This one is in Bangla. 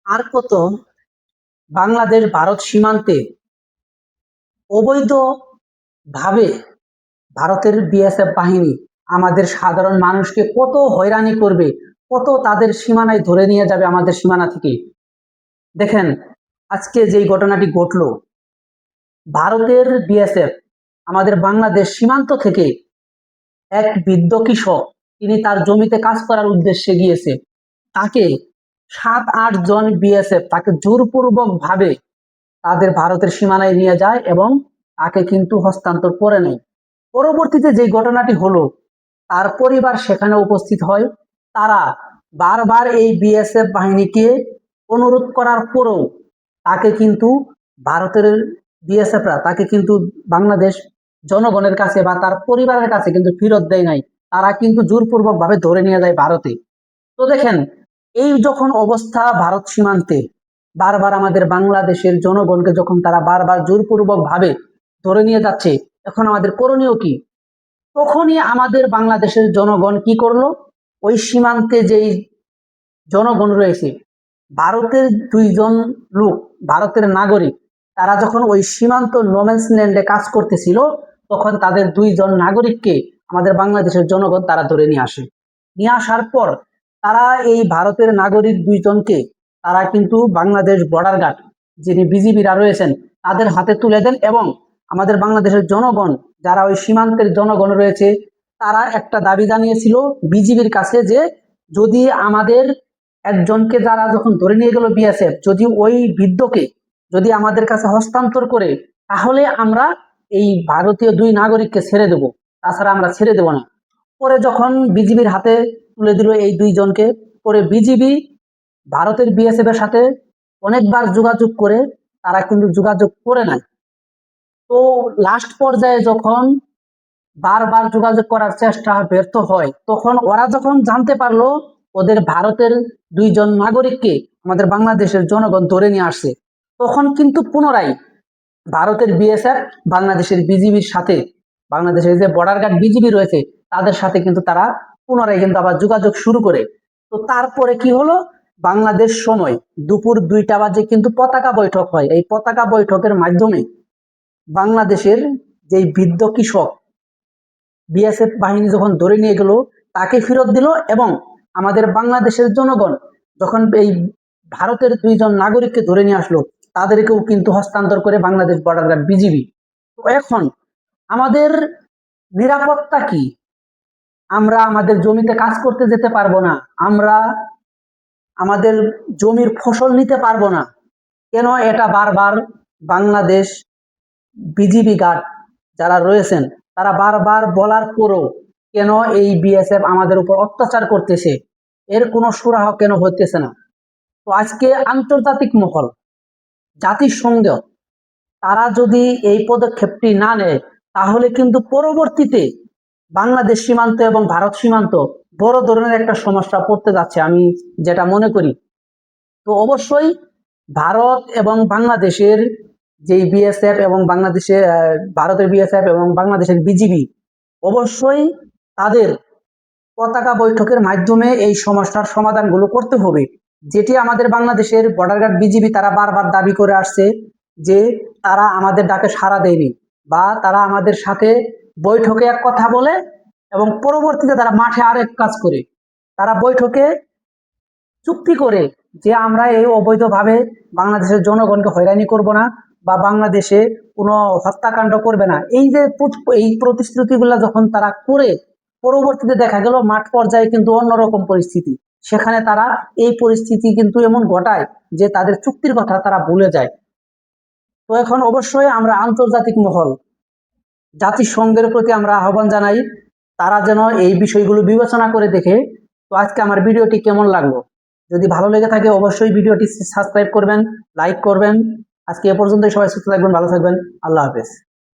আর কত বাংলাদেশ ভারত সীমান্তে অবৈধ ভাবে ভারতের বিএসএফ বাহিনী আমাদের সাধারণ মানুষকে কত হয়রানি করবে, কত তাদের সীমানায় ধরে নিয়ে যাবে আমাদের সীমানা থেকে। দেখেন, আজকে যেই ঘটনাটি ঘটলো, ভারতের বিএসএফ আমাদের বাংলাদেশ সীমান্ত থেকে এক বৃদ্ধ কৃষক, তিনি তার জমিতে কাজ করার উদ্দেশ্যে গিয়েছে, তাকে 7-8 জন বিএসএফ তাকে জোরপূর্বক ভাবে তাদের ভারতের সীমানায় নিয়ে যায় এবং তাকে কিন্তু হস্তান্তর করে নেয়। পরবর্তীতে যে ঘটনাটি হলো, তার পরিবার সেখানে উপস্থিত হয়। তারা বারবার এই বিএসএফ বাহিনীকে অনুরোধ করার পরেও তাকে কিন্তু ভারতের বিএসএফরা তাকে কিন্তু বাংলাদেশ জনগণের কাছে বা তার পরিবারের কাছে কিন্তু ফেরত দেয় নাই। তারা কিন্তু জোরপূর্বক ভাবে ধরে নিয়ে যায় ভারতে। তো দেখেন, এই যখন অবস্থা ভারত সীমান্তে, বারবার আমাদের বাংলাদেশের জনগণকে যখন তারা বারবার জোরপূর্বক ভাবে ধরে নিয়ে যাচ্ছে, এখন আমাদের করণীয় কি? তখনই আমাদের বাংলাদেশের জনগণ কি করলো? ওই সীমান্তে যেই জনগণ রয়েছে, ভারতের 2 জন লোক, ভারতের নাগরিক, তারা যখন ওই সীমান্ত নোম্যান্স ল্যান্ডে কাজ করতেছিল, তখন তাদের 2 জন নাগরিককে আমাদের বাংলাদেশের জনগণ তারা ধরে নিয়ে আসে। নিয়ে আসার পর তারা এই ভারতের নাগরিক 2 জনকে তারা কিন্তু বাংলাদেশ বর্ডার গার্ড যিনি বিজিবিরা রয়েছেন তাদের হাতে তুলে দেন। এবং আমাদের বাংলাদেশের জনগণ, যারা ওই সীমান্তের জনগণ রয়েছে, তারা একটা দাবি জানিয়েছিল বিজিবির কাছে যে যদি আমাদের একজনকে, যারা যখন ধরে নিয়ে গেল বিএসএফ, যদি ওই বৃদ্ধকে যদি আমাদের কাছে হস্তান্তর করে, তাহলে আমরা এই ভারতীয় 2 নাগরিককে ছেড়ে দেব, তাছাড়া আমরা ছেড়ে দেব না। পরে যখন বিজিবির হাতে তুলে দিল এই 2 জনকে, পরে বিজিবি ভারতের বিএসএফ এর সাথে অনেকবার যোগাযোগ করে তারা কিন্তু যোগাযোগ করে নাই। তো লাস্ট পর্যায়ে যখন বারবার যোগাযোগ করার চেষ্টা ব্যর্থ হয়, তখন ওরা যখন জানতে পারলো ওদের ভারতের 2 জন নাগরিককে আমাদের বাংলাদেশের জনগণ ধরে নিয়ে আসছে, তখন কিন্তু পুনরায় ভারতের বিএসএফ বাংলাদেশের বিজিবির সাথে, বাংলাদেশের যে বর্ডার গার্ড বিজিবি রয়েছে তাদের সাথে কিন্তু তারা পুনরায় কিন্তু আবার যোগাযোগ শুরু করে। তো তারপরে কি হলো, বাংলাদেশ সময় দুপুর 2টা বাজে কিন্তু পতাকা বৈঠক হয়। এই পতাকা বৈঠকের মাধ্যমে বাংলাদেশের যেই বৃদ্ধ কৃষক বিএসএফ বাহিনী যখন ধরে নিয়ে গেল, তাকে ফেরত দিল। এবং আমাদের বাংলাদেশের জনগণ যখন এই ভারতের 2 জন নাগরিককে ধরে নিয়ে আসলো, তাদেরকেও কিন্তু হস্তান্তর করে বাংলাদেশ বর্ডার গার্ড বিজিবি। তো এখন আমাদের নিরাপত্তা কি? আমরা আমাদের জমিতে কাজ করতে যেতে পারবো না, আমরা আমাদের জমির ফসল নিতে পারবো না। কেন এটা বারবার বাংলাদেশ বিজিবি গার্ড যারা রয়েছেন তারা বারবার বলার পরও কেন এই বিএসএফ আমাদের উপর অত্যাচার করতেছে, এর কোনো সুরাহ কেন হইতেছে না? তো আজকে আন্তর্জাতিক মহল, জাতিসংঘ, তারা যদি এই পদক্ষেপটি না নেয়, তাহলে কিন্তু পরবর্তীতে বাংলাদেশ সীমান্ত এবং ভারত সীমান্ত বড় ধরনের একটা সমস্যা পড়তে যাচ্ছে, আমি যেটা মনে করি। তো অবশ্যই ভারত এবং বাংলাদেশের যেই বিএসএফ এবং বাংলাদেশে ভারতের বিএসএফ এবং বাংলাদেশের বিজিবি অবশ্যই তাদের পতাকা বৈঠকের মাধ্যমে এই সমস্যার সমাধানগুলো করতে হবে। যেটি আমাদের বাংলাদেশের বর্ডার গার্ড বিজিবি তারা বারবার দাবি করে আসছে যে তারা আমাদের ডাকে সাড়া দেয়নি, বা তারা আমাদের সাথে বৈঠকে এক কথা বলে এবং পরবর্তীতে তারা মাঠে আরেক কাজ করে। তারা বৈঠকে চুক্তি করে যে আমরা এই অবৈধভাবে বাংলাদেশের জনগণকে হয়রানি করব না, বা বাংলাদেশে কোনো হত্যাকাণ্ড করবে না। এই যে এই প্রতিশ্রুতিগুলো যখন তারা করে, পরবর্তীতে দেখা গেল মাঠ পর্যায়ে কিন্তু অন্যরকম পরিস্থিতি। সেখানে তারা এই পরিস্থিতি কিন্তু এমন ঘটায় যে তাদের চুক্তির কথা তারা ভুলে যায়। তো এখন অবশ্যই আমরা আন্তর্জাতিক মহল, জাতিসংঘের প্রতি আমরা আহ্বান জানাই, তারা যেন এই বিষয়গুলো বিবেচনা করে দেখে। তো আজকে আমার ভিডিওটি কেমন লাগলো? যদি ভালো লেগে থাকে অবশ্যই ভিডিওটি সাবস্ক্রাইব করবেন, লাইক করবেন। আজকে এ পর্যন্তই, সবাই সুস্থ থাকবেন, ভালো থাকবেন, আল্লাহ হাফেজ।